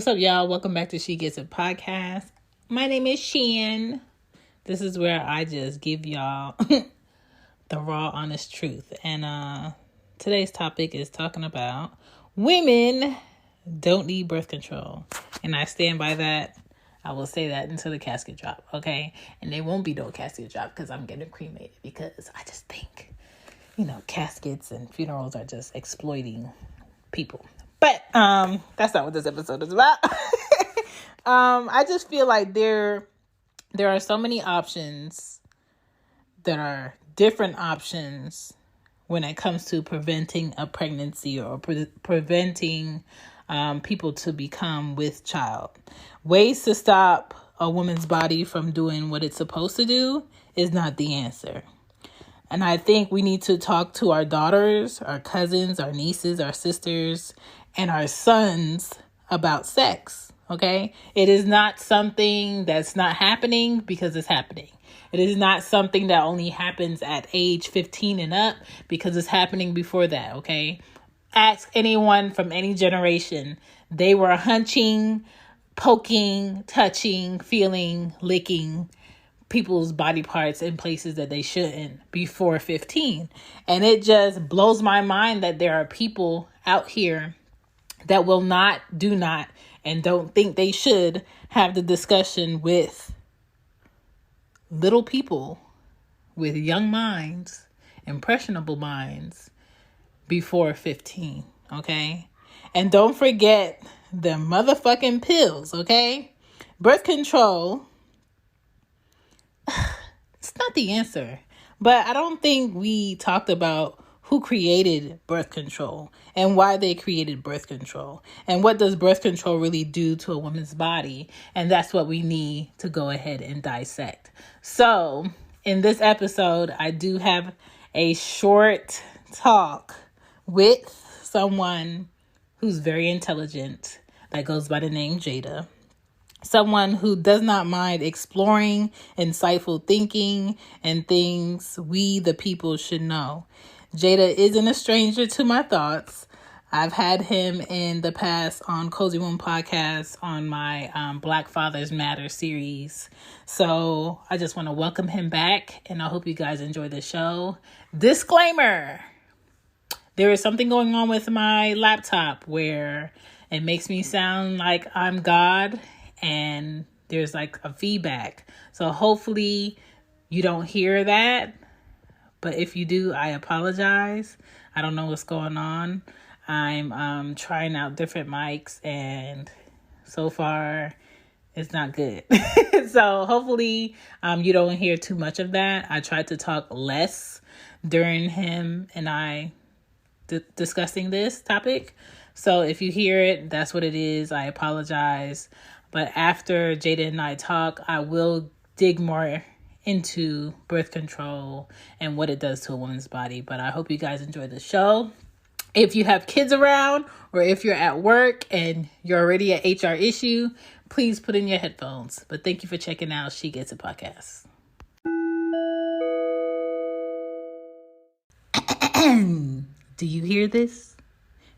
What's up, y'all? Welcome back to She Gets It podcast. My name is Shan. This is where I just give y'all the raw, honest truth. And today's topic is talking about women don't need birth control. And I stand by that. I will say that until the casket drop, okay? And there won't be no casket drop because I'm getting cremated, because I just think, caskets and funerals are just exploiting people. But that's not what this episode is about. I just feel like there are so many options that are different options when it comes to preventing a pregnancy or preventing people to become with child. Ways to stop a woman's body from doing what it's supposed to do is not the answer. And I think we need to talk to our daughters, our cousins, our nieces, our sisters, and our sons about sex, okay? It is not something that's not happening because it's happening. It is not something that only happens at age 15 and up because it's happening before that, okay? Ask anyone from any generation. They were hunching, poking, touching, feeling, licking people's body parts in places that they shouldn't before 15. And it just blows my mind that there are people out here that will not, do not, and don't think they should have the discussion with little people with young minds, impressionable minds before 15, okay? And don't forget the motherfucking pills, okay? Birth control, it's not the answer. But I don't think we talked about who created birth control and why they created birth control and what does birth control really do to a woman's body. And that's what we need to go ahead and dissect. So in this episode, I do have a short talk with someone who's very intelligent that goes by the name Jada. Someone who does not mind exploring insightful thinking and things we, the people, should know. Jada isn't a stranger to my thoughts. I've had him in the past on Cozy Womb podcast on my Black Fathers Matter series. So I just want to welcome him back, and I hope you guys enjoy the show. Disclaimer: there is something going on with my laptop where it makes me sound like I'm God, and there's like a feedback. So hopefully you don't hear that. But if you do, I apologize. I don't know what's going on. I'm trying out different mics, and so far it's not good. So hopefully you don't hear too much of that. I tried to talk less during him and I discussing this topic. So if you hear it, that's what it is. I apologize. But after Jada and I talk, I will dig more into birth control and what it does to a woman's body. But I hope you guys enjoy the show. If you have kids around, or if you're at work and you're already an HR issue, please put in your headphones. But thank you for checking out She Gets It podcast. Do you hear this?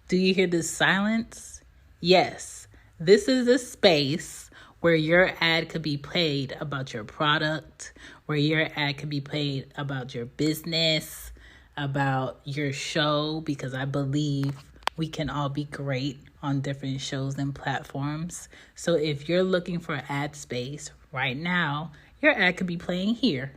Do you hear this silence? Yes, this is a space where your ad could be played about your product, where your ad could be played about your business, about your show, because I believe we can all be great on different shows and platforms. So if you're looking for ad space right now, your ad could be playing here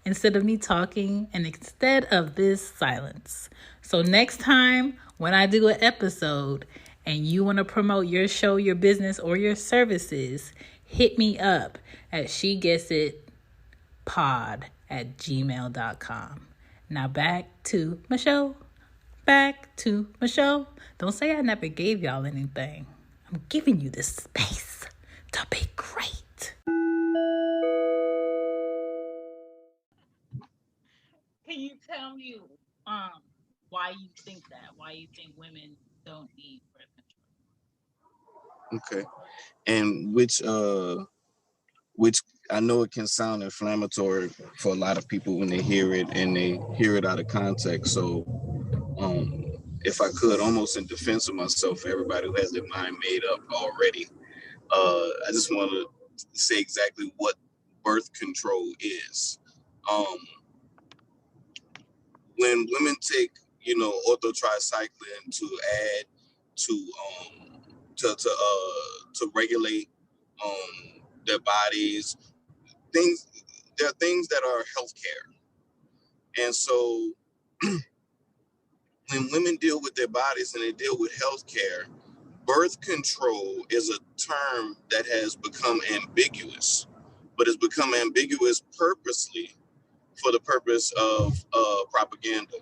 instead of me talking and instead of this silence. So next time when I do an episode and you want to promote your show, your business, or your services, hit me up at shegetsit.pod@gmail.com. Now back to my show. Don't say I never gave y'all anything. I'm giving you this space to be great. Can you tell me why you think that? Why you think women don't need birth control? Okay. And which I know it can sound inflammatory for a lot of people when they hear it and they hear it out of context. So if I could, almost in defense of myself, for everybody who has their mind made up already, I just want to say exactly what birth control is. Um, when women take, orthotricycline to add to to regulate their bodies, things there are things that are healthcare, and so when women deal with their bodies and they deal with healthcare, birth control is a term that has become ambiguous, but it's become ambiguous purposely for the purpose of propaganda.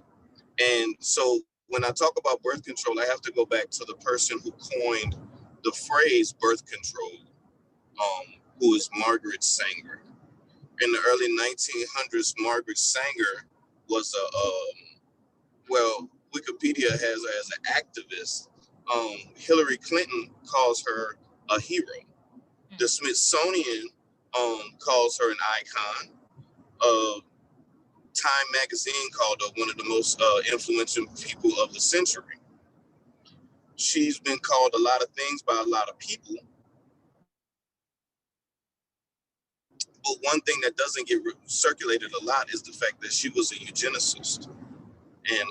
And so when I talk about birth control, I have to go back to the person who coined the phrase birth control, who is Margaret Sanger. In the early 1900s, Margaret Sanger was Wikipedia has her as an activist. Hillary Clinton calls her a hero. The Smithsonian calls her an icon. Time magazine called her one of the most influential people of the century. She's been called a lot of things by a lot of people, but one thing that doesn't get circulated a lot is the fact that she was a eugenicist. And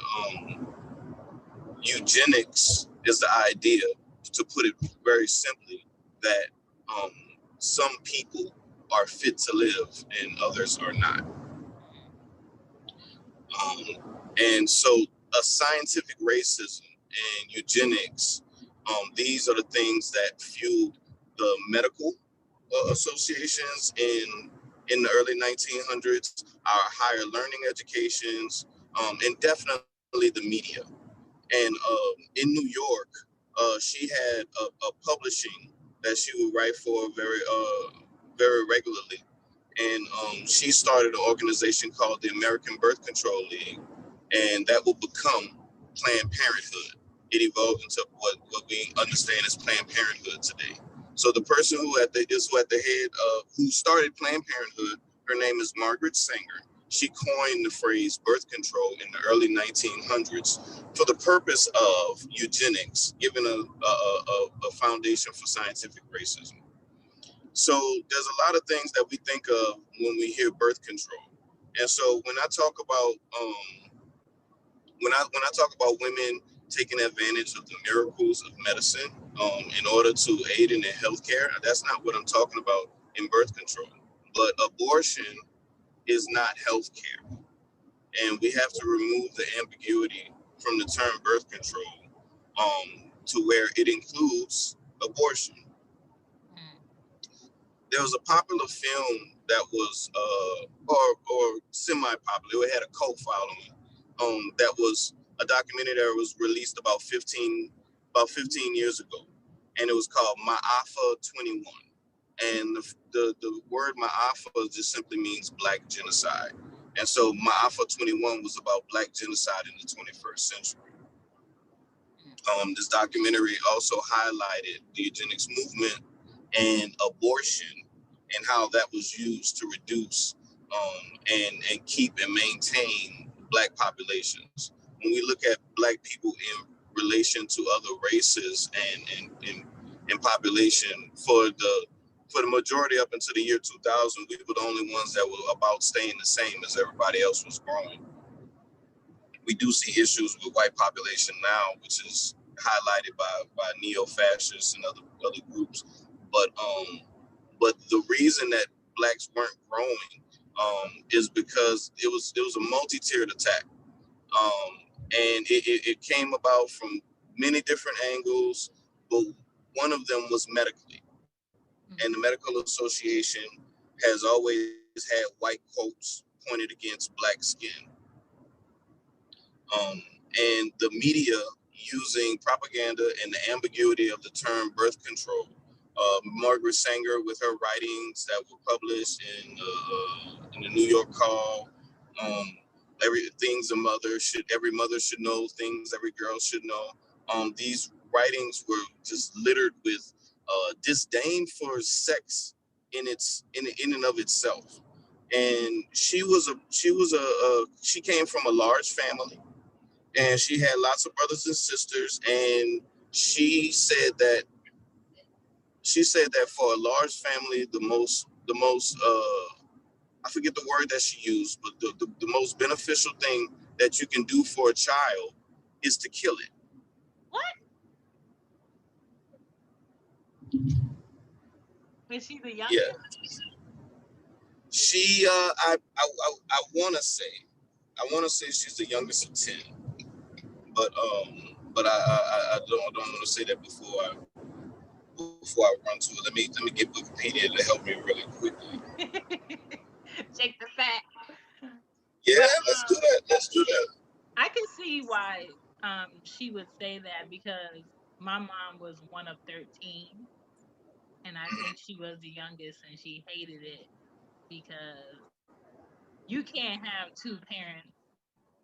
eugenics is the idea, to put it very simply, that um, some people are fit to live and others are not. And so a scientific racism and eugenics, these are the things that fueled the medical associations in the early 1900s, our higher learning educations, and definitely the media. And in New York, she had a publishing that she would write for very regularly. And she started an organization called the American Birth Control League, and that will become Planned Parenthood. It evolved into what we understand as Planned Parenthood today. So the person who at the head of who started Planned Parenthood, her name is Margaret Sanger. She coined the phrase birth control in the early 1900s for the purpose of eugenics, giving a foundation for scientific racism. So there's a lot of things that we think of when we hear birth control. And so when I talk about women taking advantage of the miracles of medicine in order to aid in their healthcare, that's not what I'm talking about in birth control. But abortion is not healthcare, and we have to remove the ambiguity from the term birth control to where it includes abortion. There was a popular film that was or semi-popular. It had a cult following. That was a documentary that was released about 15 years ago, and it was called Ma'afa 21. And the word Ma'afa just simply means Black genocide. And so Ma'afa 21 was about Black genocide in the 21st century. This documentary also highlighted the eugenics movement and abortion and how that was used to reduce and keep and maintain Black populations. When we look at Black people in relation to other races and population, for the majority up until the year 2000, we were the only ones that were about staying the same as everybody else was growing. We do see issues with white population now, which is highlighted by neo-fascists and other groups. But the reason that Blacks weren't growing is because it was a multi-tiered attack, and it came about from many different angles, but one of them was medically. And the Medical Association has always had white coats pointed against Black skin. And the media, using propaganda and the ambiguity of the term birth control. Margaret Sanger, with her writings that were published in the New York Call, every mother should know, things every girl should know. These writings were just littered with disdain for sex in and of itself. And she came from a large family, and she had lots of brothers and sisters, and she said that for a large family, the most I forget the word that she used, but the most beneficial thing that you can do for a child is to kill it. What? Is she the youngest? Yeah. She I want to say she's the youngest of 10, but I don't want to say that before I run to it. Let me get Wikipedia to help me really quickly. Check the fact. Yeah, But let's do that. Let's do that. I can see why she would say that, because my mom was one of 13, and I think she was the youngest, and she hated it because you can't have two parents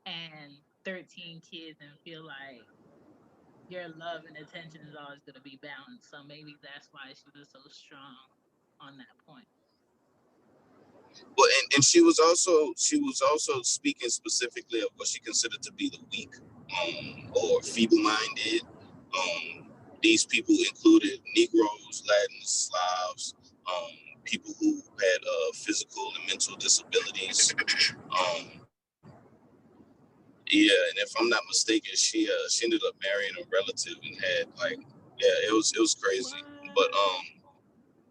and 13 kids and feel like your love and attention is always going to be balanced. So maybe that's why she was so strong on that point. Well, and she was also speaking specifically of what she considered to be the weak, or feeble-minded. These people included Negroes, Latins, Slavs, people who had physical and mental disabilities. Um, yeah, and if I'm not mistaken, she ended up marrying a relative and had, like, yeah, it was crazy. But What?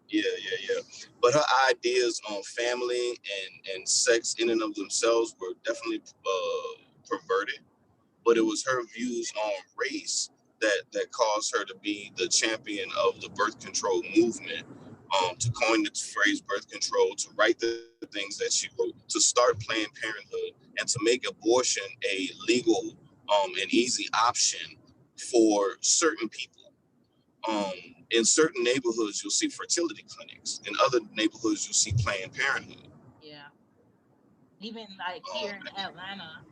yeah. But her ideas on family and sex in and of themselves were definitely perverted. But it was her views on race that caused her to be the champion of the birth control movement, to coin the phrase birth control, to write the things that she wrote, to start Planned Parenthood, and to make abortion a legal and easy option for certain people. Um, in certain neighborhoods, you'll see fertility clinics. In other neighborhoods, you'll see Planned Parenthood. Yeah. Even like here in Um, Atlanta,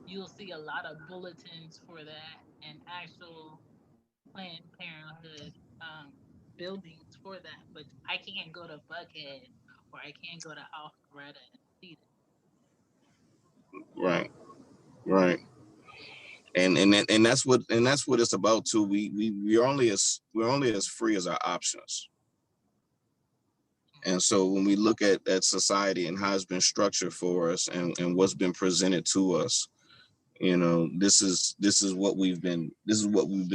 you'll see a lot of bulletins for that and actual Planned Parenthood buildings for that. But I can't go to Buckhead or I can't go to Alpharetta and see right, right. And that's what it's about too. We're only as free as our options. And so when we look at society and how it's been structured for us, and what's been presented to us, this is what we've been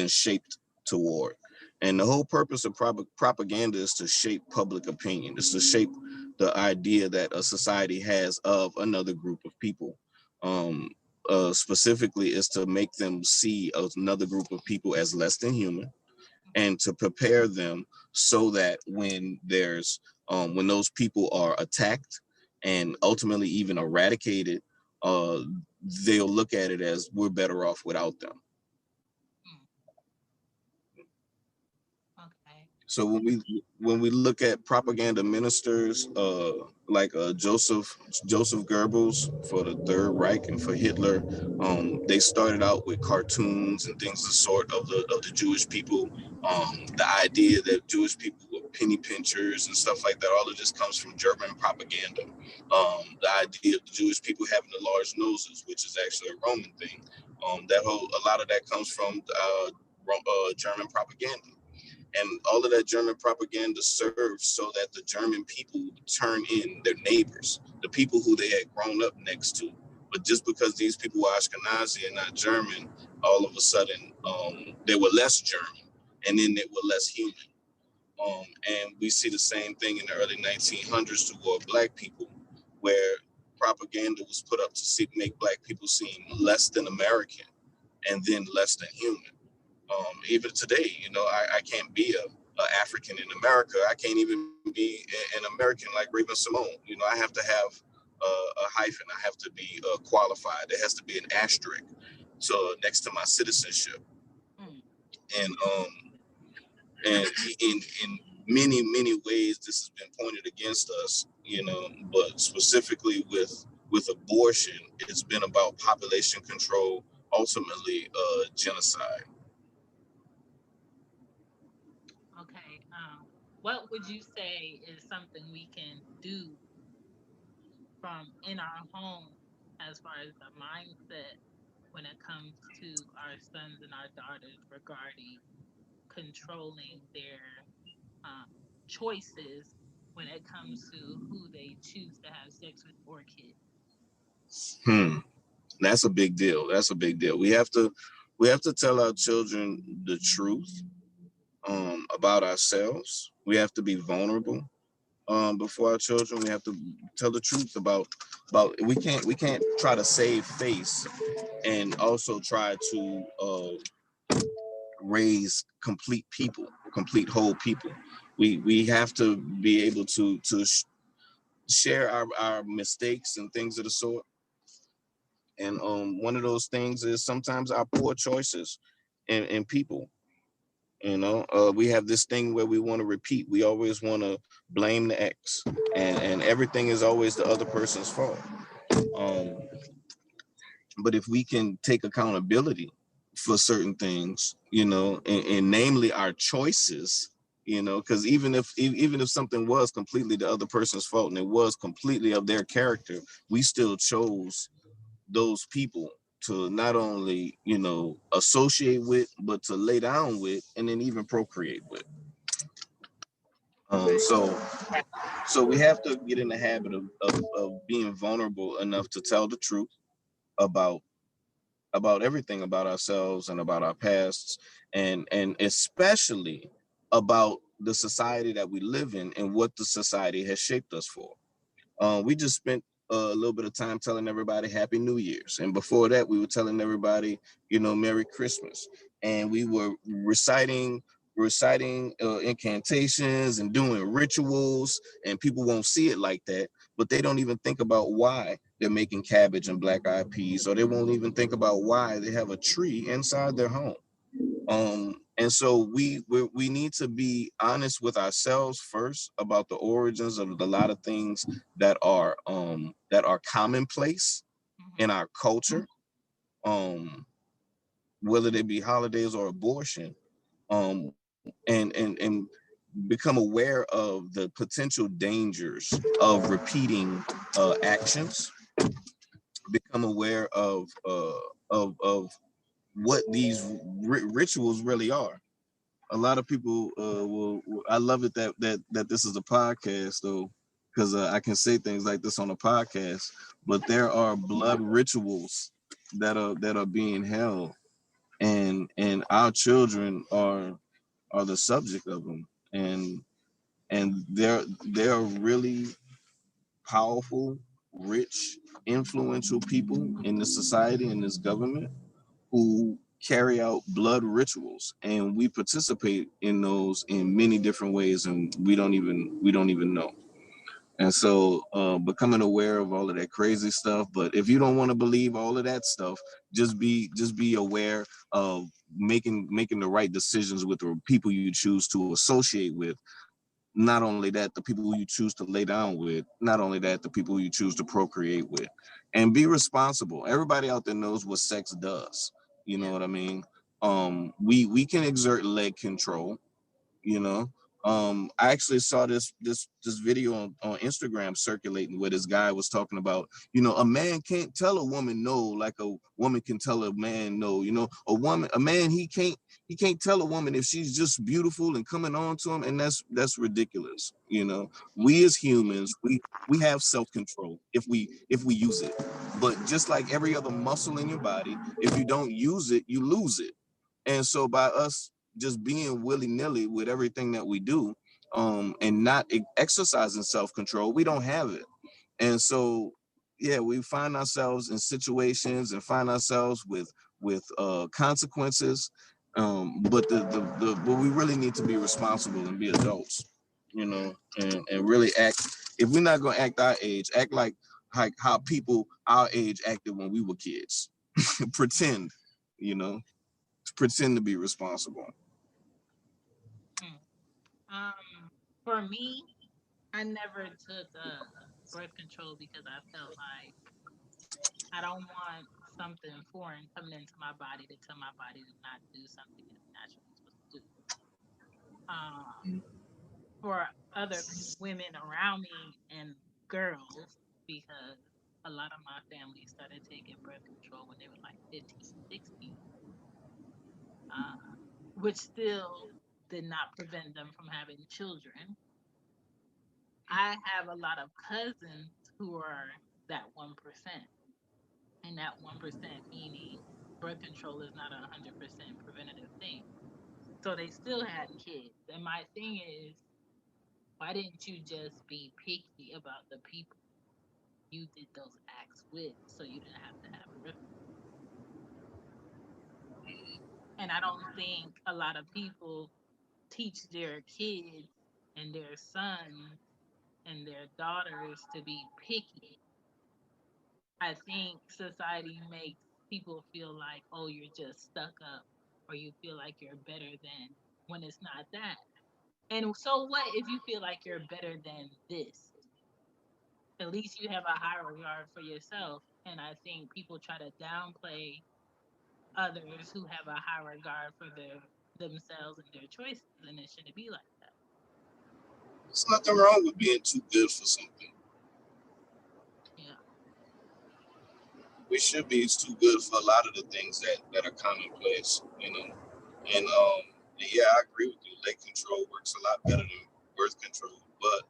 shaped toward. And the whole purpose of propaganda is to shape public opinion. It's to shape the idea that a society has of another group of people. Um, Specifically, is to make them see another group of people as less than human, and to prepare them so that when those people are attacked and ultimately even eradicated, uh, they'll look at it as we're better off without them. that. Okay. So when we look at propaganda ministers, like Joseph Goebbels for the Third Reich and for Hitler, they started out with cartoons and things of the sort of the Jewish people. The idea that Jewish people were penny pinchers and stuff like that, all of this comes from German propaganda. The idea of the Jewish people having the large noses, which is actually a Roman thing. A lot of that comes from German propaganda. And all of that German propaganda served so that the German people would turn in their neighbors, the people who they had grown up next to. But just because these people were Ashkenazi and not German, all of a sudden they were less German, and then they were less human. And we see the same thing in the early 1900s toward Black people, where propaganda was put up to make Black people seem less than American and then less than human. Even today, I can't be a African in America. I can't even be an American like Raven Simone. I have to have a hyphen. I have to be qualified. There has to be an asterisk next to my citizenship. Mm. And in many ways, this has been pointed against us. But specifically with abortion, it's been about population control, ultimately genocide. Okay. What would you say is something we can do from in our home as far as the mindset? when it comes to our sons and our daughters regarding controlling their um, choices when it comes to who they choose to have sex with or kids. Hmm. That's a big deal. That's a big deal. We have to tell our children the truth about ourselves. We have to be vulnerable before our children. We have to tell the truth about we can't try to save face and also try to raise complete people, complete whole people. We have to be able to share our mistakes and things of the sort. And one of those things is sometimes our poor choices in people. We have this thing where we want to repeat. We always want to blame the ex, and everything is always the other person's fault. Um, but if we can take accountability for certain things, and namely our choices, because even if something was completely the other person's fault and it was completely of their character, we still chose those people to not only associate with, but to lay down with, and then even procreate with. So we have to get in the habit of being vulnerable enough to tell the truth about everything about ourselves and about our pasts, and especially about the society that we live in and what the society has shaped us for. We just spent a little bit of time telling everybody Happy New Year's, and before that, we were telling everybody, Merry Christmas, and we were reciting incantations and doing rituals, and people won't see it like that, but they don't even think about why they're making cabbage and black eyed peas, or they won't even think about why they have a tree inside their home. And so we need to be honest with ourselves first about the origins of a lot of things that are commonplace in Mm-hmm. our culture, um whether they be holidays or abortion, and become aware of the potential dangers of repeating actions, become aware of what these rituals really are. A lot of people I love it that this is a podcast, though, because I can say things like this on a podcast, but there are blood rituals that are being held, and our children are the subject of them, and they're really powerful, rich, influential people in this society, in this government, who carry out blood rituals, and we participate in those in many different ways, and we don't even know. And so becoming aware of all of that crazy stuff. But if you don't want to believe all of that stuff, just be aware of making the right decisions with the people you choose to associate with. Not only that, the people you choose to lay down with. Not only that, the people you choose to procreate with. And be responsible. Everybody out there knows what sex does. You know Yeah. what I mean? We can exert leg control, you know. I actually saw this video on Instagram circulating where this guy was talking about, a man can't tell a woman no like a woman can tell a man no. A man, he can't tell a woman if she's just beautiful and coming on to him, and that's ridiculous. We as humans, we have self-control if we use it. But just like every other muscle in your body, if you don't use it, you lose it. And so by us just being willy-nilly with everything that we do, and not exercising self-control, we don't have it. And so, yeah, we find ourselves in situations and find ourselves with consequences. But we really need to be responsible and be adults, and really act. If we're not gonna act our age, act like how people our age acted when we were kids. Pretend, you know, pretend to be responsible. Mm. For me, I never took birth control because I felt like I don't want something foreign coming into my body to tell my body to not do something it's naturally supposed to do. For other women around me and girls, because a lot of my family started taking birth control when they were like 15, 16, which still did not prevent them from having children. I have a lot of cousins who are that 1%, and that 1% meaning birth control is not a 100% preventative thing. So they still had kids. And my thing is, why didn't you just be picky about the people you did those acts with so you didn't have to have birth? And I don't think a lot of people teach their kids and their sons and their daughters to be picky. I think society makes people feel like, oh, you're just stuck up or you feel like you're better than, when it's not that. And so what if you feel like you're better than this? At least you have a higher regard for yourself. And I think people try to downplay others who have a high regard for themselves and their choices, and it shouldn't be like that. There's nothing wrong with being too good for something. Yeah. We should be too good for a lot of the things that are commonplace, you know. And yeah, I agree with you. Leg control works a lot better than birth control, but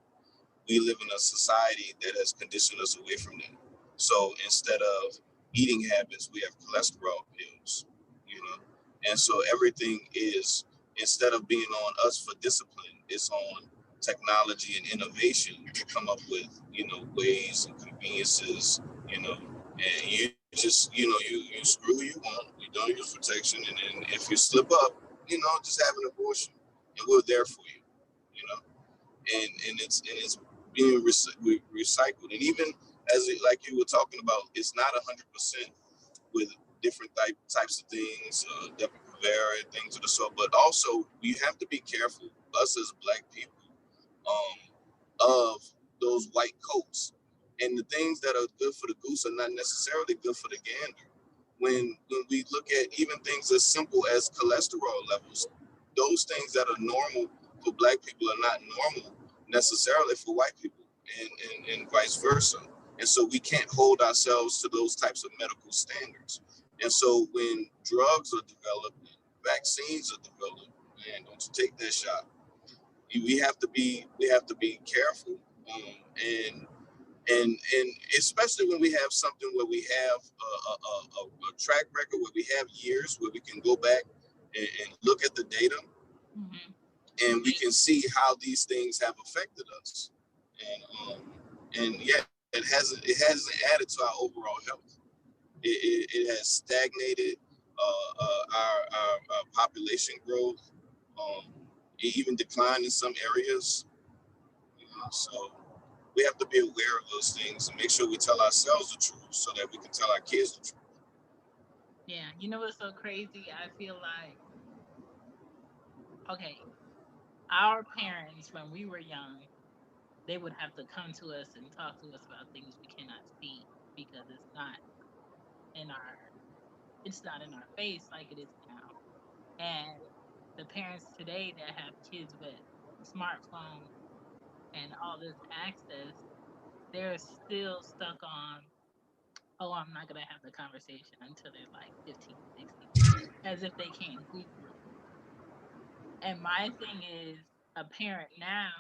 we live in a society that has conditioned us away from that. So instead of eating habits, we have cholesterol pills, you know. And so everything is, instead of being on us for discipline, it's on technology and innovation to come up with, ways and conveniences, and you just, you screw who you want, you don't use protection, and then if you slip up, just have an abortion, and we're there for you, you know and it's being recycled. And even as like you were talking about, it's not 100% with different types of things, Depo-Provera and things of the sort. But also, we have to be careful, us as Black people, of those white coats. And the things that are good for the goose are not necessarily good for the gander. When we look at even things as simple as cholesterol levels, those things that are normal for Black people are not normal necessarily for white people, and vice versa. And so we can't hold ourselves to those types of medical standards. And so when drugs are developed, vaccines are developed, man, don't you take that shot. We have to be careful, and and especially when we have something where we have a track record, where we have years where we can go back and look at the data, Mm-hmm. and we can see how these things have affected us. And yeah, it hasn't added to our overall health. It has stagnated our population growth. It even declined in some areas. So we have to be aware of those things and make sure we tell ourselves the truth so that we can tell our kids the truth. Yeah. You know what's so crazy? I feel like, okay, our parents, when we were young, they would have to come to us and talk to us about things we cannot see because in our it's not in our face like it is now. And the parents today that have kids with smartphones and all this access, they're still stuck on, oh, I'm not going to have the conversation until they're like 15, 16, as if they can't Google it. And my thing is, a parent now,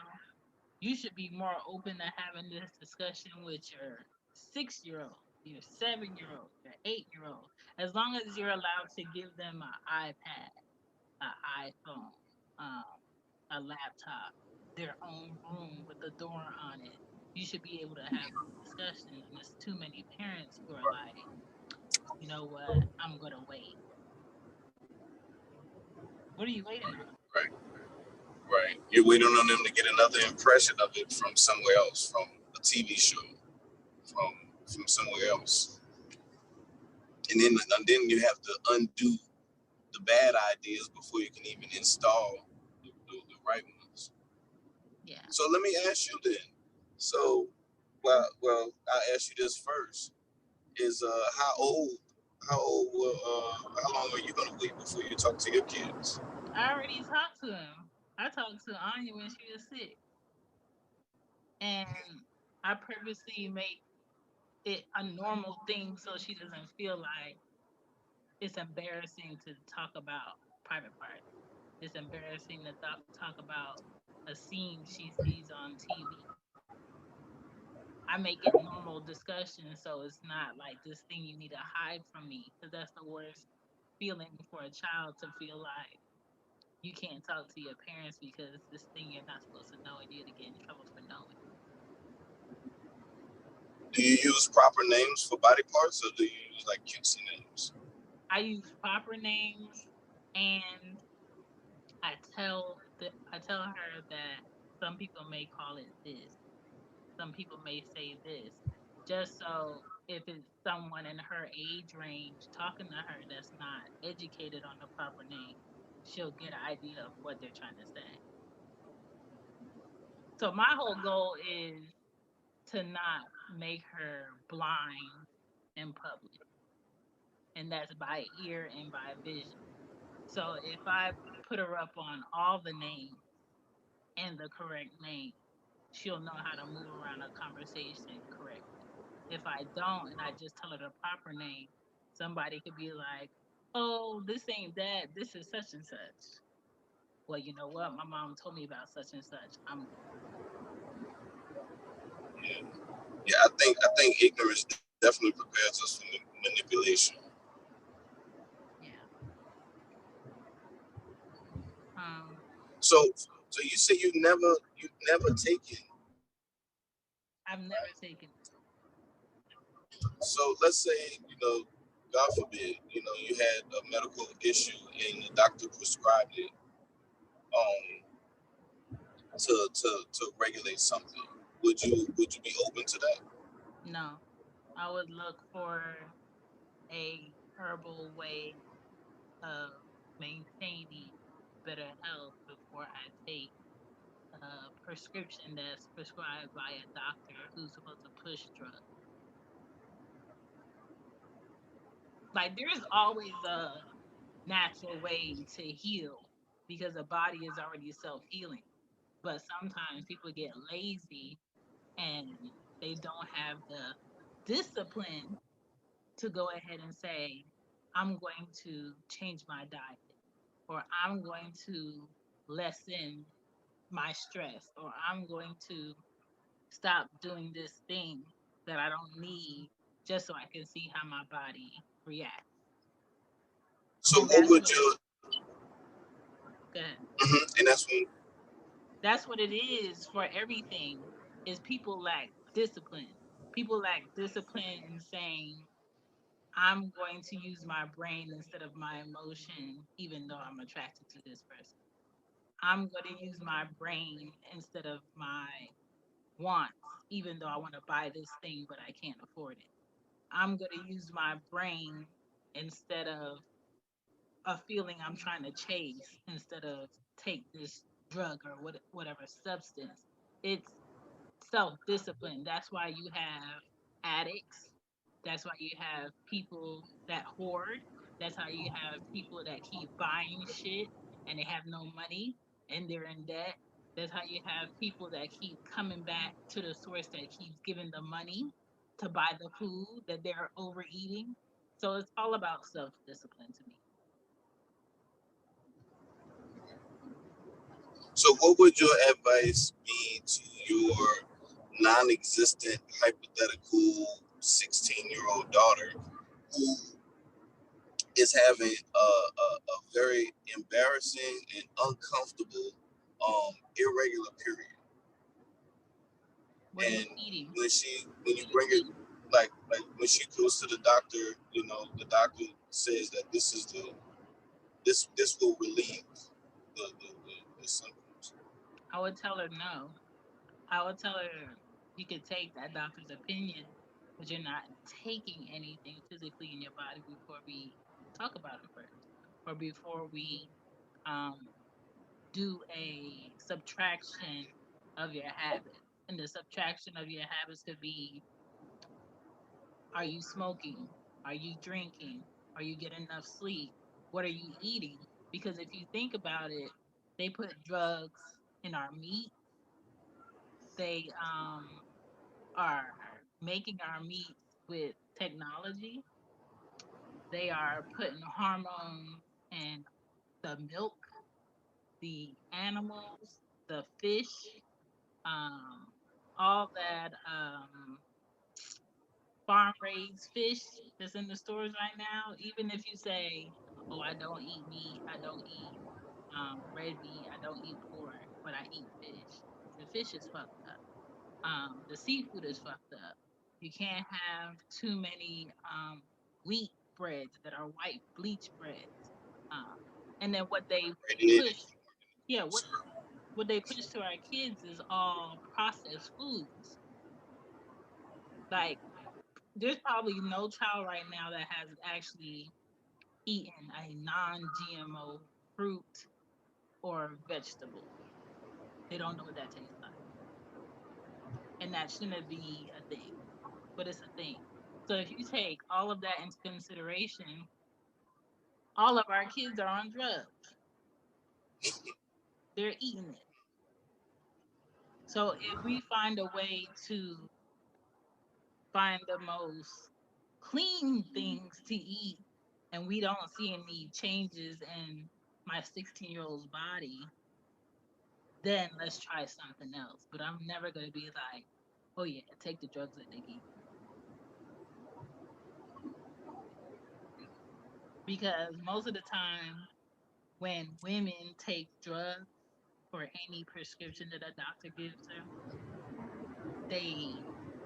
you should be more open to having this discussion with your 6 year old, your 7 year old, your 8 year old, as long as you're allowed to give them an iPad, an iPhone, um, a laptop, their own room with a door on it. You should be able to have these discussions. And there's too many parents who are like, you know what, I'm going to wait. What are you waiting on? Right, right. You're waiting on them to get another impression of it from somewhere else, from a TV show, from somewhere else, and then you have to undo the bad ideas before you can even install the right ones. Yeah. So let me ask you then. So, well, I'll ask you this first: is how long are you gonna wait before you talk to your kids? I already talked to him. I talked to Anya when she was sick. And I purposely make it a normal thing so she doesn't feel like it's embarrassing to talk about private parts. It's embarrassing to talk about a scene she sees on TV. I make it normal discussion so it's not like this thing you need to hide from me because that's the worst feeling for a child to feel like you can't talk to your parents because this thing you're not supposed to know and you're gonna get in trouble for knowing. Do you use proper names for body parts, or do you use like cutesy names? I use proper names and I tell her that some people may call it this, some people may say this, just so if it's someone in her age range talking to her that's not educated on the proper name, she'll get an idea of what they're trying to say. So my whole goal is to not make her blind in public, and that's by ear and by vision. So if I put her up on all the names and the correct name, she'll know how to move around a conversation correctly. If I don't and I just tell her the proper name, somebody could be like, "Oh, this ain't that. This is such and such." Well, you know what? My mom told me about such and such. I'm good. Yeah, yeah. I think ignorance definitely prepares us for manipulation. Yeah. Um, So, so you say you've never taken. I've never taken. So let's say God forbid, you had a medical issue and the doctor prescribed it to regulate something. Would you be open to that? No, I would look for a herbal way of maintaining better health before I take a prescription that's prescribed by a doctor who's supposed to push drugs. Like there's always a natural way to heal because the body is already self-healing. But sometimes people get lazy and they don't have the discipline to go ahead and say, I'm going to change my diet, or I'm going to lessen my stress, or I'm going to stop doing this thing that I don't need just so I can see how my body reacts. So And what would you? good. And that's when. That's what it is for everything is people lack discipline. People lack discipline in saying, I'm going to use my brain instead of my emotion, even though I'm attracted to this person. I'm going to use my brain instead of my wants, even though I want to buy this thing, but I can't afford it. I'm going to use my brain instead of a feeling I'm trying to chase, instead of take this drug or whatever substance. It's self discipline. That's why you have addicts. That's why you have people that hoard. That's how you have people that keep buying shit and they have no money and they're in debt. That's how you have people that keep coming back to the source that keeps giving the money to buy the food that they're overeating. So it's all about self discipline to me. So what would your advice be to your non-existent hypothetical 16-year-old daughter who is having a very embarrassing and uncomfortable irregular period? What are you And eating? when you bring it, like when she goes to the doctor, the doctor says that this will relieve the symptoms. I would tell her no. I would tell her you could take that doctor's opinion, but you're not taking anything physically in your body before we talk about it first, or before we um, do a subtraction of your habits. And the subtraction of your habits could be: are you smoking? Are you drinking? Are you getting enough sleep? What are you eating? Because if you think about it, they put drugs in our meat. They are making our meats with technology. They are putting hormones in the milk, the animals, the fish, um, all that farm raised fish that's in the stores right now. Even if you say, "Oh, I don't eat meat, I don't eat red meat, I don't eat pork, but I eat fish," the fish is fucked up. The seafood is fucked up. You can't have too many wheat breads that are white bleach breads. Um, and then what they push, yeah, what they push to our kids is all processed foods. Like there's probably no child right now that has actually eaten a non-GMO fruit or vegetable. They don't know what that tastes like, and that shouldn't be a thing, but it's a thing. So if you take all of that into consideration, all of our kids are on drugs. They're eating it. So if we find a way to find the most clean things to eat and we don't see any changes in my 16-year-old's body, then let's try something else. But I'm never going to be like, oh yeah, take the drugs that they give you. Because most of the time when women take drugs for any prescription that a doctor gives them, they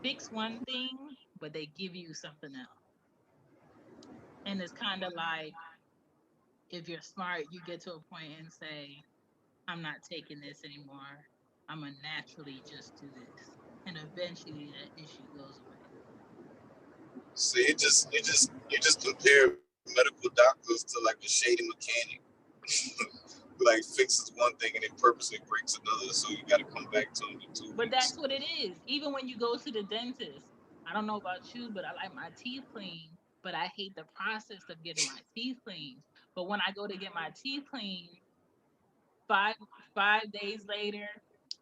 fix one thing, but they give you something else. And it's kind of like if you're smart, you get to a point and say, I'm not taking this anymore. I'm going to naturally just do this. And eventually that issue goes away. So you just compare medical doctors to like a shady mechanic who like fixes one thing and then purposely breaks another. So you got to come back to him in two But weeks. that's what it is. Even when you go to the dentist, I don't know about you, but I like my teeth clean. But I hate the process of getting my teeth cleaned. But when I go to get my teeth cleaned, five 5 days later,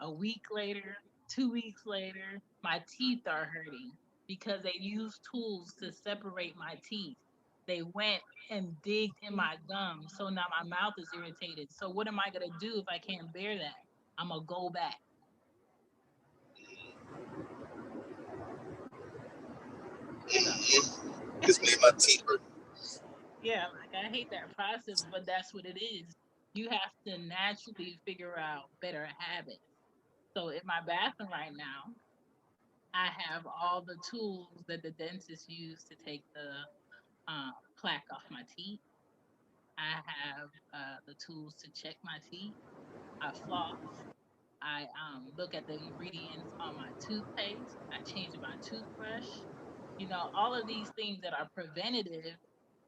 a week later, 2 weeks later, my teeth are hurting because they use tools to separate my teeth. They went and digged in my gums, so now my mouth is irritated. So what am I gonna do if I can't bear that? I'm gonna go back. So Just made my teeth hurt. yeah, like I hate that process, but that's what it is. You have to naturally figure out better habits. So in my bathroom right now, I have all the tools that the dentist used to take the plaque off my teeth. I have the tools to check my teeth. I floss. I look at the ingredients on my toothpaste. I change my toothbrush. You know, all of these things that are preventative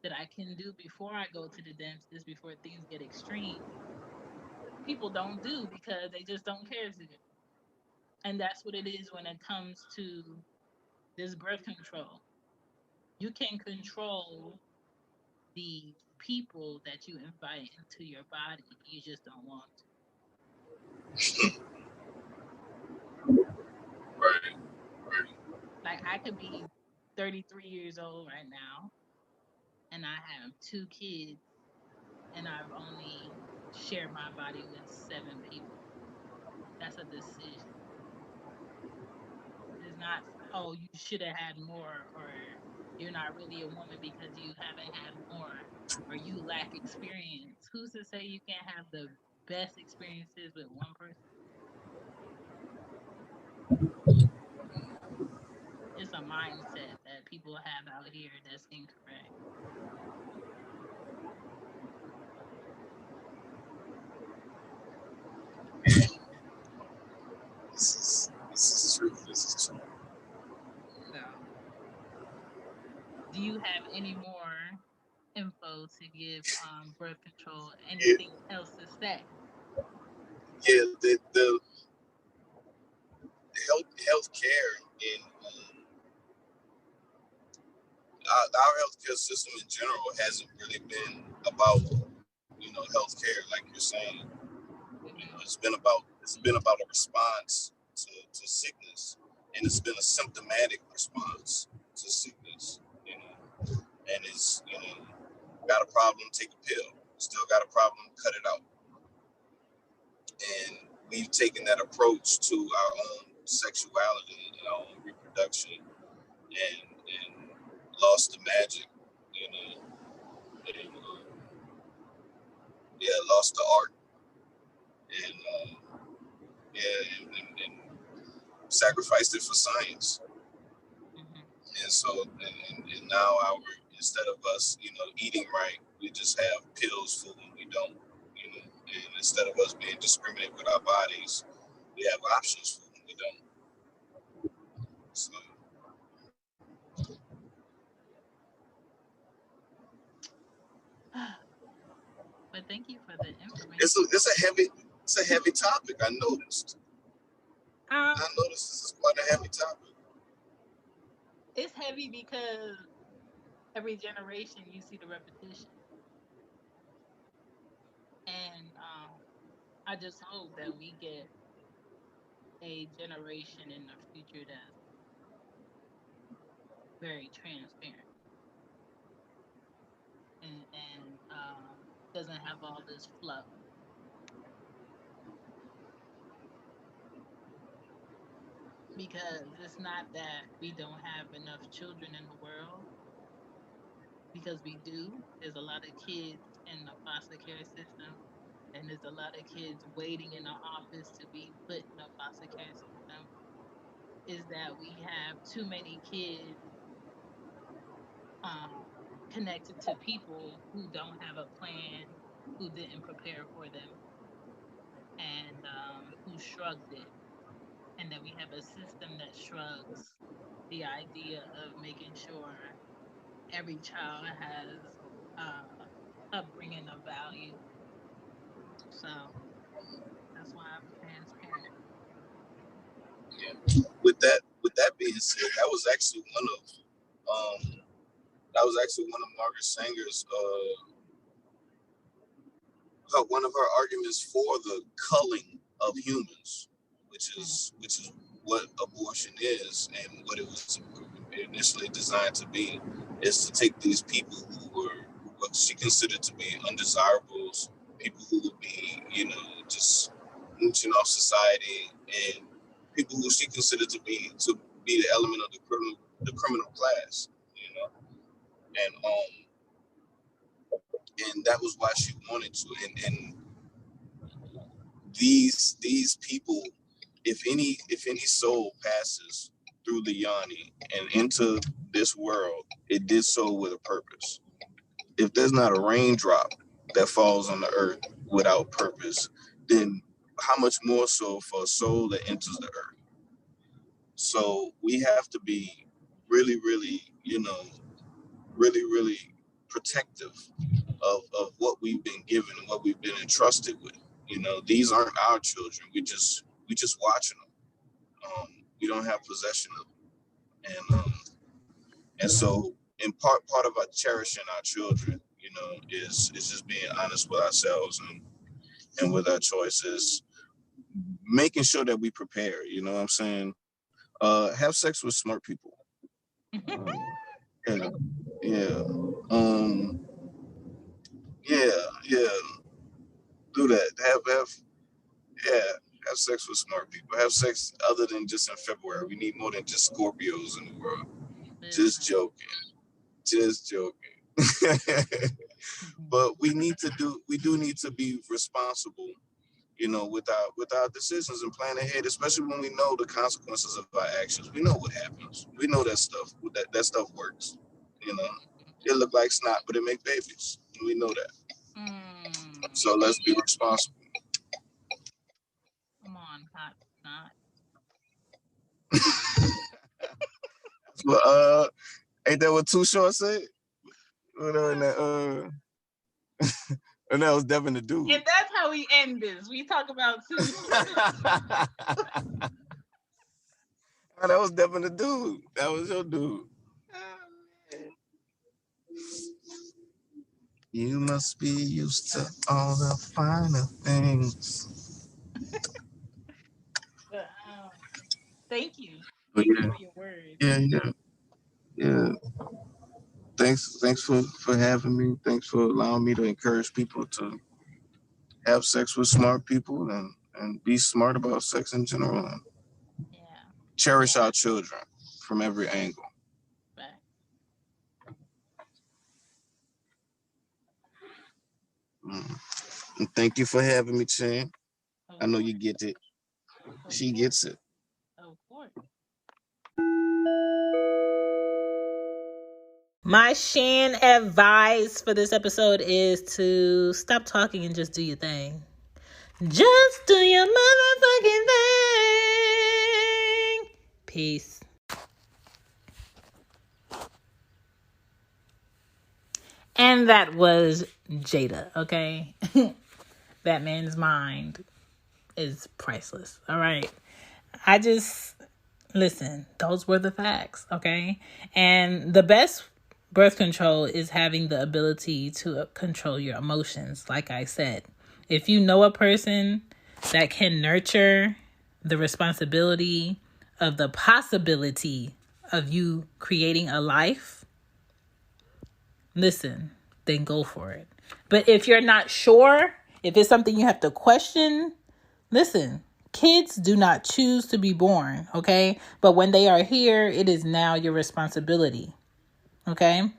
that I can do before I go to the dentist, before things get extreme, people don't do because they just don't care to. And that's what it is when it comes to this birth control. You can control the people that you invite into your body. You just don't want to. Right, right. Like I could be 33 years old right now and I have 2 kids and I've only shared my body with 7 people. That's a decision. It's not, oh, you should have had more, or you're not really a woman because you haven't had more, or you lack experience. Who's to say you can't have the best experiences with one person? It's a mindset that people have out here that's incorrect. This is true. This is true. So, do you have any more info to give on birth control? Yeah, Anything else to say? yeah. The healthcare in our healthcare system in general hasn't really been about healthcare like you're saying. Hmm. It's been about a response to sickness, and it's been a symptomatic response to sickness. Got a problem, take a pill. Still got a problem, cut it out. And we've taken that approach to our own sexuality and our own reproduction, and lost the magic, you know, and lost the art, and and sacrificed it for science. And so, and now instead of us, eating right, we just have pills for when we don't, and instead of us being discriminated with our bodies, we have options for when we don't. So, But thank you for the information. it's a heavy topic. I noticed this is quite a heavy topic. It's heavy because every generation you see the repetition, and I just hope that we get a generation in the future that's very transparent and doesn't have all this fluff. Because it's not that we don't have enough children in the world, because we do. There's a lot of kids in the foster care system, and there's a lot of kids waiting in the office to be put in the foster care system. Is that we have too many kids um, connected to people who don't have a plan, who didn't prepare for them, and who shrugged it. And that we have a system that shrugs the idea of making sure every child has upbringing of value. So that's why I'm transparent. Yeah. With that being said, that was actually one of Margaret Sanger's one of her arguments for the culling of humans, which is what abortion is and what it was initially designed to be, is to take these people who were what she considered to be undesirables, people who would be, just mooching off society, and people who she considered to be the element of the criminal class, and that was why she wanted to, and these people, if any soul passes through the Yanni and into this world, it did so with a purpose. If there's not a raindrop that falls on the earth without purpose, then how much more so for a soul that enters the earth? So we have to be really, really, really, really protective of what we've been given and what we've been entrusted with. These aren't our children. We just watching them. We don't have possession of them, and so in part of our cherishing our children, is just being honest with ourselves and with our choices, making sure that we prepare. You know what I'm saying? Have sex with smart people. Yeah, yeah, yeah, yeah. Do that. Yeah, have sex with smart people. Have sex other than just in February. We need more than just Scorpios in the world. Just joking. Just joking. But we do need to be responsible, with our decisions and plan ahead, especially when we know the consequences of our actions. We know what happens. We know that stuff works. It look like snot, but it make babies. We know that. So let's be responsible. Come on, hot snot. Well, ain't that what Too Short said? And that was Devin the Dude. And that's how we end this. We talk about Too Short. That was Devin the Dude. That was your dude. You must be used to all the finer things. But, thank you. Yeah. For your words. Yeah. thanks for having me. Thanks for allowing me to encourage people to have sex with smart people and be smart about sex in general and Yeah. cherish our children from every angle. Right. Mm. And thank you for having me, Chan. Of I know you course. get it. Of She course. gets it. Of course. My Shan advice for this episode is to stop talking and just do your thing. Just do your motherfucking thing. Peace. And that was Jada, okay? That man's mind is priceless, all right? Listen, those were the facts, okay? And the best birth control is having the ability to control your emotions, like I said. If you know a person that can nurture the responsibility of the possibility of you creating a life, listen, then go for it. But if you're not sure, if it's something you have to question, listen, kids do not choose to be born, okay? But when they are here, it is now your responsibility, okay?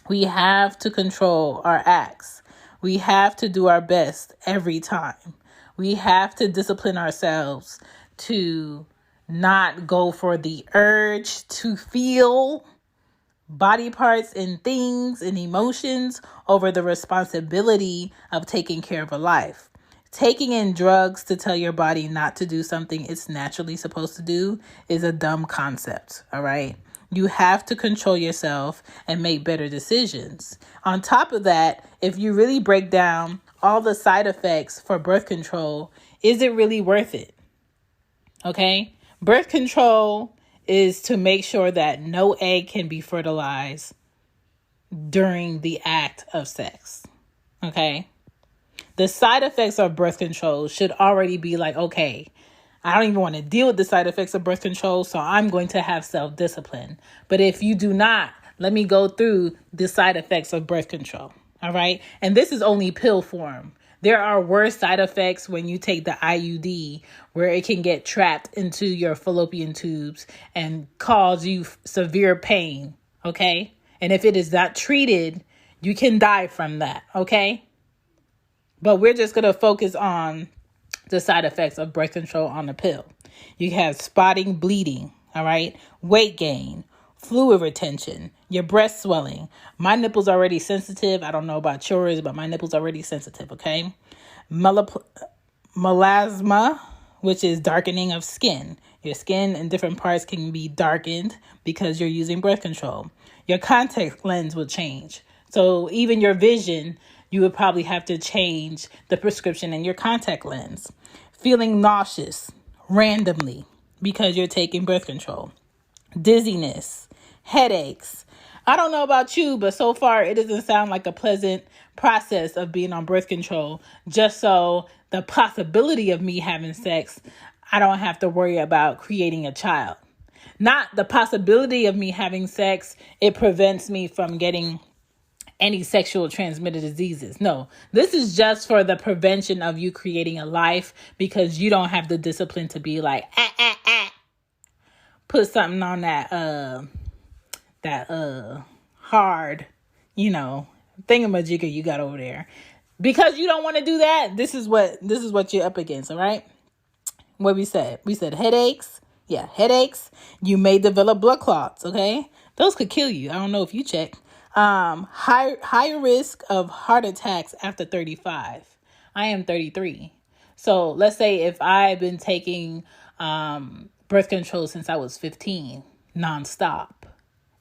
We have to control our acts. We have to do our best every time. We have to discipline ourselves to not go for the urge to feel body parts and things and emotions over the responsibility of taking care of a life. Taking in drugs to tell your body not to do something it's naturally supposed to do is a dumb concept, all right? You have to control yourself and make better decisions. On top of that, if you really break down all the side effects for birth control, is it really worth it? Okay? Birth control is to make sure that no egg can be fertilized during the act of sex. Okay? The side effects of birth control should already be like, okay, I don't even want to deal with the side effects of birth control, so I'm going to have self-discipline. But if you do not, let me go through the side effects of birth control. All right? And this is only pill form. There are worse side effects when you take the IUD, where it can get trapped into your fallopian tubes and cause you severe pain. Okay? And if it is not treated, you can die from that. Okay? But we're just going to focus on the side effects of birth control on the pill. You have spotting, bleeding, all right? Weight gain, fluid retention, your breast swelling. My nipples are already sensitive. I don't know about yours, but my nipples are already sensitive, okay? Melasma, which is darkening of skin. Your skin in different parts can be darkened because you're using birth control. Your contact lens will change. So even your vision, you would probably have to change the prescription in your contact lens. Feeling nauseous randomly because you're taking birth control. Dizziness, headaches. I don't know about you, but so far it doesn't sound like a pleasant process of being on birth control. Just so the possibility of me having sex, I don't have to worry about creating a child. Not the possibility of me having sex, it prevents me from getting any sexual transmitted diseases. No, this is just for the prevention of you creating a life, because you don't have the discipline to be like, put something on that hard, thingamajigger you got over there. Because you don't want to do that, this is what you're up against, all right? What we said headaches. Yeah, headaches. You may develop blood clots, okay? Those could kill you. I don't know if you check. Higher risk of heart attacks after 35. I am 33. So let's say if I've been taking birth control since I was 15, nonstop,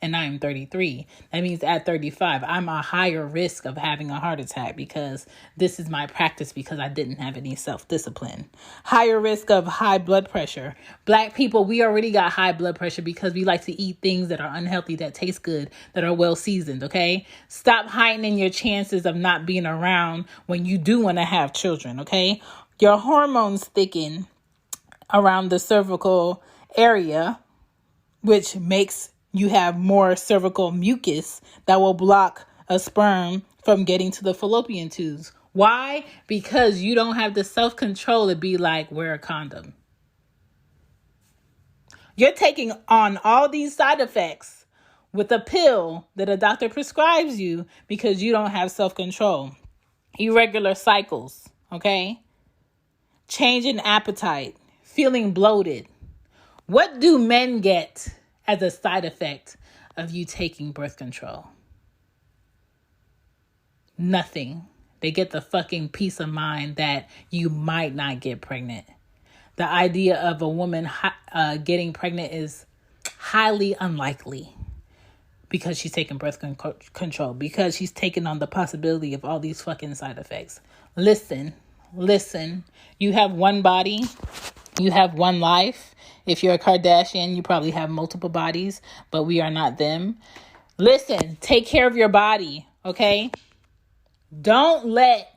and I am 33. That means at 35, I'm a higher risk of having a heart attack because this is my practice because I didn't have any self-discipline. Higher risk of high blood pressure. Black people, we already got high blood pressure because we like to eat things that are unhealthy, that taste good, that are well seasoned, okay? Stop heightening your chances of not being around when you do want to have children, okay? Your hormones thicken around the cervical area, which makes you have more cervical mucus that will block a sperm from getting to the fallopian tubes. Why? Because you don't have the self-control to be like, wear a condom. You're taking on all these side effects with a pill that a doctor prescribes you because you don't have self-control. Irregular cycles, okay? Change in appetite, feeling bloated. What do men get as a side effect of you taking birth control? Nothing. They get the fucking peace of mind that you might not get pregnant. The idea of a woman getting pregnant is highly unlikely because she's taking birth control, because she's taking on the possibility of all these fucking side effects. Listen. You have one body. You have one life. If you're a Kardashian, you probably have multiple bodies, but we are not them. Listen, take care of your body, okay? Don't let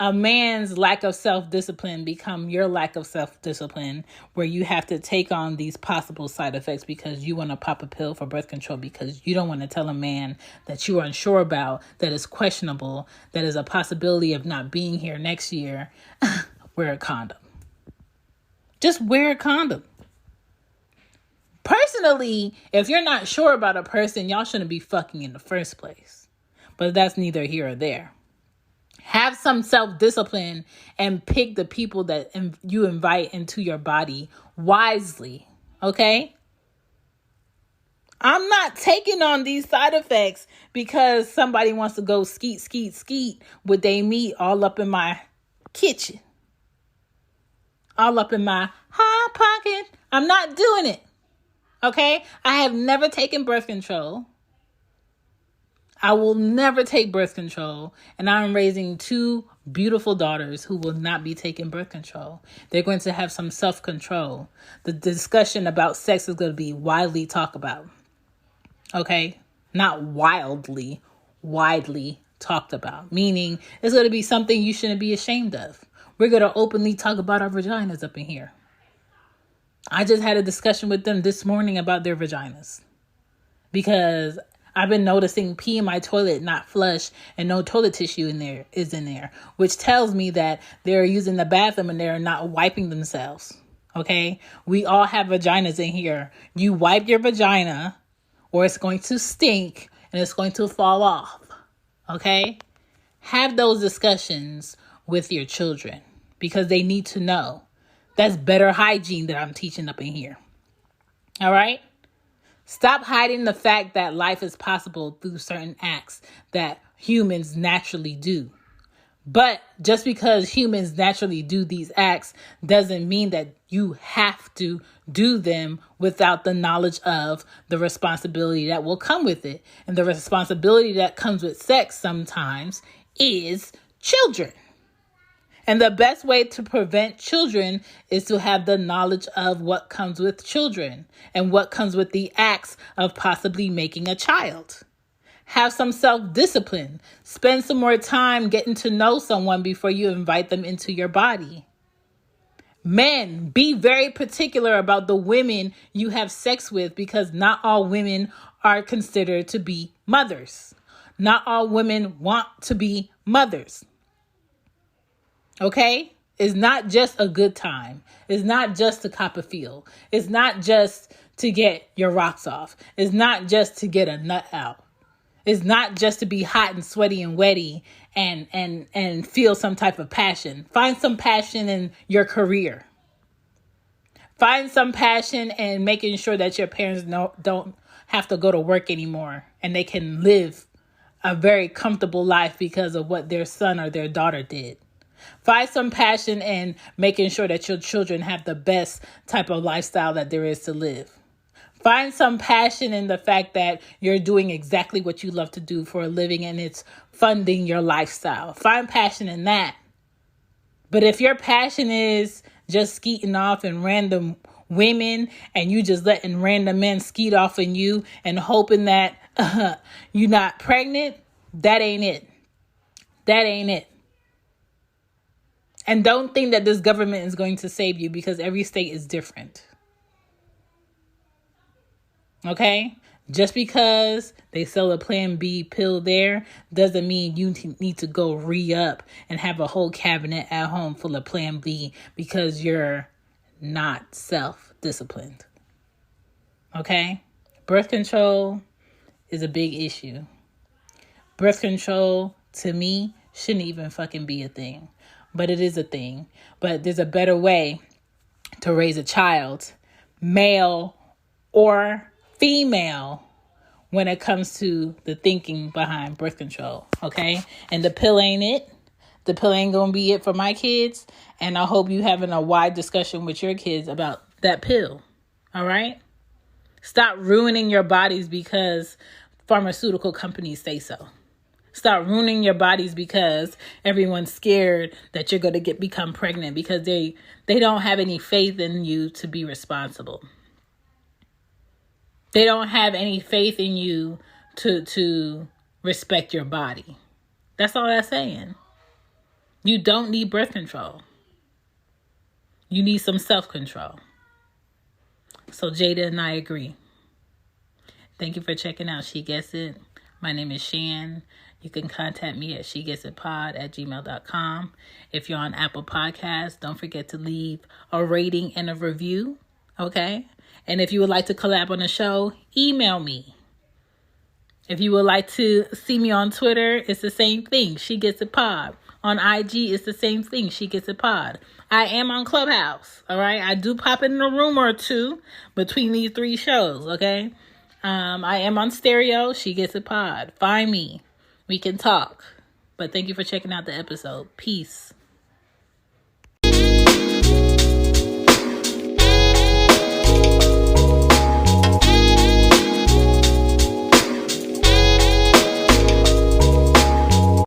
a man's lack of self-discipline become your lack of self-discipline, where you have to take on these possible side effects because you want to pop a pill for birth control, because you don't want to tell a man that you are unsure about, that is questionable, that is a possibility of not being here next year. Wear a condom. Just wear a condom. Personally, if you're not sure about a person, y'all shouldn't be fucking in the first place. But that's neither here or there. Have some self-discipline and pick the people that you invite into your body wisely, okay? I'm not taking on these side effects because somebody wants to go skeet with their meat all up in my kitchen. All up in my hot pocket. I'm not doing it, okay? I have never taken birth control. I will never take birth control, and I'm raising 2 beautiful daughters who will not be taking birth control. They're going to have some self-control. The discussion about sex is going to be widely talked about, okay? Not wildly, widely talked about, meaning it's going to be something you shouldn't be ashamed of. We're going to openly talk about our vaginas up in here. I just had a discussion with them this morning about their vaginas because I've been noticing pee in my toilet not flush and no toilet tissue is in there, which tells me that they're using the bathroom and they're not wiping themselves. Okay? We all have vaginas in here. You wipe your vagina or it's going to stink and it's going to fall off. Okay? Have those discussions with your children because they need to know. That's better hygiene that I'm teaching up in here. All right? Stop hiding the fact that life is possible through certain acts that humans naturally do. But just because humans naturally do these acts doesn't mean that you have to do them without the knowledge of the responsibility that will come with it. And the responsibility that comes with sex sometimes is children. And the best way to prevent children is to have the knowledge of what comes with children and what comes with the acts of possibly making a child. Have some self-discipline. Spend some more time getting to know someone before you invite them into your body. Men, be very particular about the women you have sex with because not all women are considered to be mothers. Not all women want to be mothers. Okay? It's not just a good time. It's not just to cop a feel. It's not just to get your rocks off. It's not just to get a nut out. It's not just to be hot and sweaty and wetty and feel some type of passion. Find some passion in your career. Find some passion in making sure that your parents don't have to go to work anymore and they can live a very comfortable life because of what their son or their daughter did. Find some passion in making sure that your children have the best type of lifestyle that there is to live. Find some passion in the fact that you're doing exactly what you love to do for a living and it's funding your lifestyle. Find passion in that. But if your passion is just skeeting off in random women and you just letting random men skeet off in you and hoping that you're not pregnant, that ain't it. That ain't it. And don't think that this government is going to save you because every state is different. Okay? Just because they sell a Plan B pill there doesn't mean you need to go re-up and have a whole cabinet at home full of Plan B because you're not self-disciplined. Okay? Birth control is a big issue. Birth control, to me, shouldn't even fucking be a thing. But it is a thing. But there's a better way to raise a child, male or female, when it comes to the thinking behind birth control, okay? And the pill ain't it. The pill ain't gonna be it for my kids. And I hope you having a wide discussion with your kids about that pill, all right? Stop ruining your bodies because pharmaceutical companies say so. Stop ruining your bodies because everyone's scared that you're going to become pregnant because they don't have any faith in you to be responsible. They don't have any faith in you to respect your body. That's all that's saying. You don't need birth control. You need some self-control. So Jada and I agree. Thank you for checking out She Gets It. My name is Shan. You can contact me at shegetitpod@gmail.com. If you're on Apple Podcasts, don't forget to leave a rating and a review. Okay? And if you would like to collab on the show, email me. If you would like to see me on Twitter, it's the same thing. She Gets It Pod. On IG, it's the same thing. She Gets It Pod. I am on Clubhouse. All right? I do pop in a room or two between these 3 shows. Okay? I am on stereo. She Gets It Pod. Find me. We can talk. But thank you for checking out the episode. Peace.